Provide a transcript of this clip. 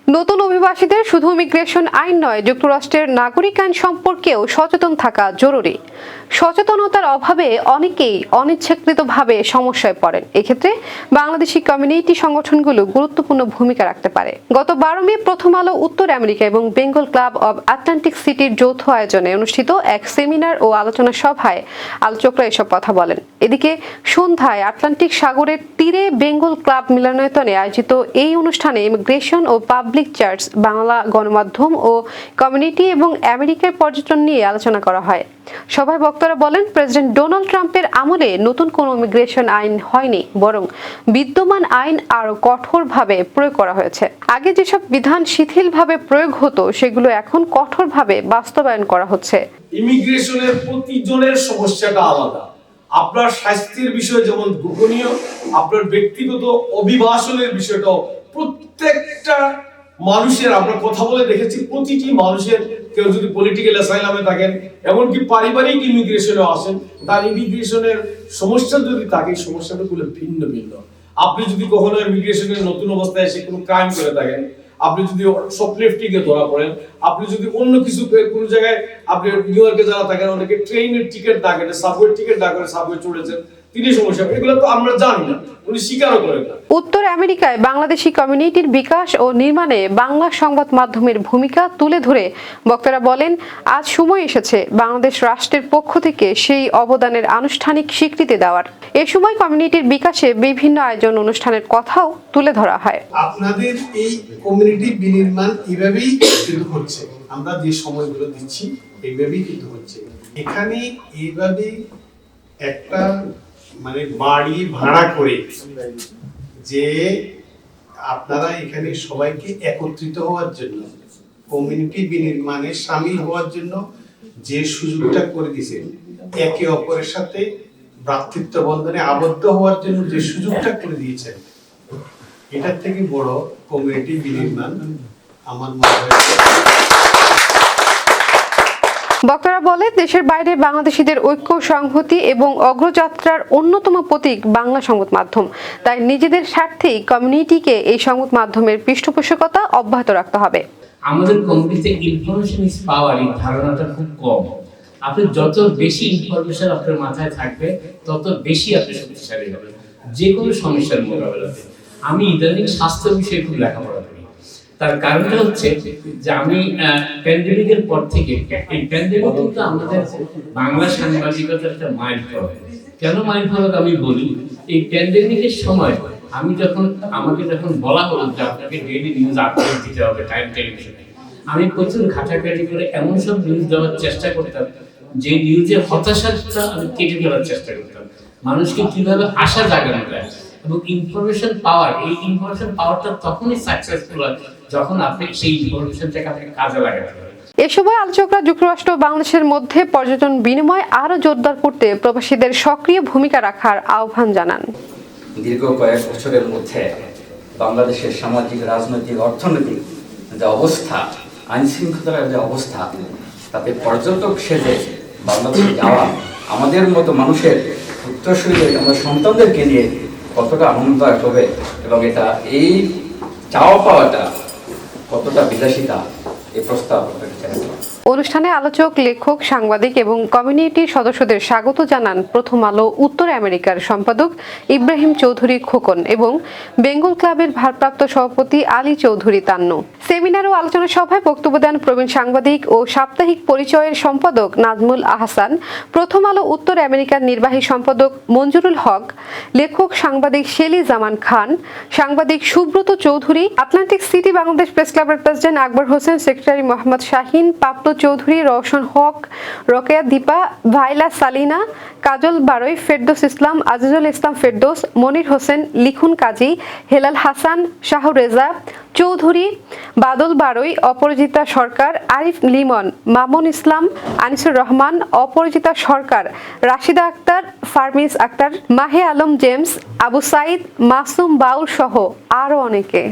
নতুন অভিবাসীদের শুধু ইমিগ্রেশন আইন নয়, যুক্তরাষ্ট্রের নাগরিক আইন সম্পর্কেও সচেতন থাকা জরুরি। সচেতনতার অভাবে অনেকেই অনিচ্ছাকৃতভাবে সমস্যায় পড়েন। এক্ষেত্রে বাংলাদেশি কমিউনিটি সংগঠনগুলো গুরুত্বপূর্ণ ভূমিকা রাখতে পারে। গত 12 মে প্রথম আলো উত্তর আমেরিকা এবং বেঙ্গল ক্লাব অব আটলান্টিক সিটির যৌথ আয়োজনে অনুষ্ঠিত এক সেমিনার ও আলোচনা সভায় আলোচকরা এসব কথা বলেন। এদিকে সন্ধ্যায় আটলান্টিক সাগরের তীরে বেঙ্গল ক্লাব মিলনায়তনে আয়োজিত এই অনুষ্ঠানে ইমিগ্রেশন ও পাবলিক চার্চ, বাংলা গণমাধ্যম ও কমিউনিটি এবং আমেরিকার পর্যটন নিয়ে আলোচনা করা হয়। সভায় বক্তারা বলেন, প্রেসিডেন্ট ডোনাল্ড ট্রাম্পের আমলে নতুন কোনো ইমিগ্রেশন আইন হয়নি, বরং বিদ্যমান আইন আরো কঠোরভাবে প্রয়োগ করা হয়েছে। আগে যেসব বিধান শিথিলভাবে প্রয়োগ হতো, সেগুলো এখন কঠোরভাবে বাস্তবায়ন করা হচ্ছে। ইমিগ্রেশনের প্রতিজনের সমস্যাটা আলাদা। আপনার স্বাস্থ্যের বিষয় যেমন গোপনীয়, আপনার ব্যক্তিগত অভিবাসনের বিষয়টাও প্রত্যেকটা মানুষের, আমরা কথা বলে দেখেছি, প্রতিটি মানুষের, কেউ যদি পলিটিক্যাল অ্যাসাইলামে থাকেন, এমনকি পারিবারিক ইমিগ্রেশনে আসেন, তার ইমিগ্রেশনের সমস্যা যদি থাকে, সমস্যাটা গুলো ভিন্ন ভিন্ন। আপনি যদি কখনো ইমিগ্রেশনের নতুন অবস্থায় এসে কোনো ক্রাইম করে থাকেন, আপনি যদি শপলিফটিংয়ে ধরা পড়েন, আপনি যদি অন্য কিছু কোনো জায়গায়, আপনি নিউ ইয়র্কে যারা থাকেন অনেকে ট্রেনের টিকিট না কেটে সাবওয়ে টিকিট না করে সাবওয়ে চড়েছেন, তিনি সমস্যা, এগুলো তো আমরা জানি না, উনি স্বীকারও করেন না। উত্তর আমেরিকায় বাংলাদেশি কমিউনিটির বিকাশ ও নির্মাণে বাংলা সংবাদ মাধ্যমের ভূমিকা তুলে ধরে বক্তারা বলেন, আজ সময় এসেছে বাংলাদেশ রাষ্ট্রের পক্ষ থেকে সেই অবদানের আনুষ্ঠানিক স্বীকৃতি দেওয়ার। এ সময় কমিউনিটির বিকাশে বিভিন্ন আয়োজন অনুষ্ঠানের কথাও তুলে ধরা হয়। আপনাদের এই কমিউনিটি বিনির্মাণ এইভাবেই কিন্তু হচ্ছে, আমরা যে সময়গুলো দিচ্ছি এইভাবেই কিন্তু হচ্ছে। এখানে এইভাবেই একটা বাড়ি ভাড়া করে যে আপনারা এখানে সবাইকে একত্রিত হওয়ার জন্য, কমিউনিটি বিনির্মাণে শামিল হওয়ার জন্য যে সুযোগটা করে দিয়েছেন, একে অপরের সাথে ভ্রাতৃত্ব বন্ধনে আবদ্ধ হওয়ার জন্য যে সুযোগটা করে দিয়েছেন, এটার থেকে বড় কমিউনিটি বিনির্মাণ আমার মনে হয়। বক্তারা বলে, দেশের বাইরে বাংলাদেশিদের ঐক্য, সংহতি এবং অগ্রযাত্রার অন্যতম প্রতীক বাংলা সংবাদ মাধ্যম। তাই নিজেদের স্বার্থেই কমিউনিটিকে এই সংবাদ মাধ্যমের পৃষ্ঠপোষকতা অব্যাহত রাখতে হবে। আমাদের কমিউনিটিতে ইনফরমেশন ইজ পাওয়ার, এই ধারণাটা খুব কম। আপনি যত বেশি ইনফরমেশন আপনার মাথায় থাকবে, তত বেশি আপনি শক্তিশালী হবেন যে কোনো সমস্যার মোকাবেলাতে। আমি ইদানিং স্বাস্থ্য বিষয়ে খুব লেখাপড়া করি। তার কারণটা হচ্ছে যে আমি প্যান্ডেমিকের পর থেকে, এই প্যান্ডেমিক কিন্তু আমাদের বাংলা সাংবাদিকতার একটা মাইলফলক। কেন মাইলফলক আমি বলি, এই প্যান্ডেমিকের সময় আমাকে যখন বলা হলো যে আপনাকে ডেইলি নিউজ আপডেট দিতে হবে টাইম টেলিভিশনে, আমি প্রচুর ঘাটাঘাটি করে এমন সব নিউজ দেওয়ার চেষ্টা করতাম যে নিউজের হতাশাটা আমি কেটে দেওয়ার চেষ্টা করতাম। মানুষকে কিভাবে আশা জাগানো যায় এবং ইনফরমেশন পাওয়ার, এই ইনফরমেশন পাওয়ারটা তখনই সাকসেসফুল হয় যখন আপনি সেই ইনফরমেশনটাকে আপনি কাজে লাগাতে পারেন। এ সময় আলোচকরা যুক্তরাষ্ট্র ও বাংলাদেশের মধ্যে পর্যটন বিনিময় আরো জোরদার করতে প্রবাসীদের সক্রিয় ভূমিকা রাখার আহ্বান জানান। দীর্ঘ কয়েক বছরের মধ্যে বাংলাদেশের সামাজিক, রাজনৈতিক, অর্থনৈতিক যে অবস্থা, আইন শৃঙ্খলার যে অবস্থা, তাতে পর্যটক সেজে বাংলাদেশে যাওয়া আমাদের মতো মানুষের উত্তরসূরিদের, আমরা সন্তানদেরকে নিয়ে কতটা আনন্দদায়ক হবে এবং এটা এই চাওয়া পাওয়াটা কতটা বিলাসিতা, এই প্রস্তাব অনুষ্ঠানে আলোচক, লেখক, সাংবাদিক এবং কমিউনিটির সদস্যদের স্বাগত জানান প্রথম আলো উত্তর আমেরিকার সম্পাদক ইব্রাহিম চৌধুরী খোকন এবং বেঙ্গল ক্লাবের ভারপ্রাপ্ত সভাপতি আলী চৌধুরী তান্নু। সেমিনার ও আলোচনা সভায় বক্তব্য দেন প্রবীণ সাংবাদিক ও সাপ্তাহিক পরিচয়ের সম্পাদক নাজমুল আহসান, প্রথম আলো উত্তর আমেরিকার নির্বাহী সম্পাদক মঞ্জুরুল হক, লেখক সাংবাদিক শেলি জামান খান, সাংবাদিক Subrata Chowdhury, Atlantic city Bangladesh press ক্লাবের প্রেসিডেন্ট আকবর হোসেন, সেক্রেটারি মোহাম্মদ শাহিন, পাপ্ত চৌধুরী, রওশন হক, রোকেয়া দীপা, ভাইলা সালিনা, কাজল বারই, ফেরদৌস ইসলাম, আজিজুল ইসলাম ফেরদৌস, মনির হোসেন, লিখুন কাজী, হেলাল হাসান, শাহ রেজা চৌধুরী, বাদল বারই, অপরাজিতা সরকার, আরিফ লিমন, মামুন ইসলাম, আনিসুর রহমান, অপরাজিতা সরকার, রাশিদা আক্তার, ফারমিস আক্তার, মাহে আলম জেমস, আবু সাইদ, মাসুম বাউল সহ আরো অনেকে।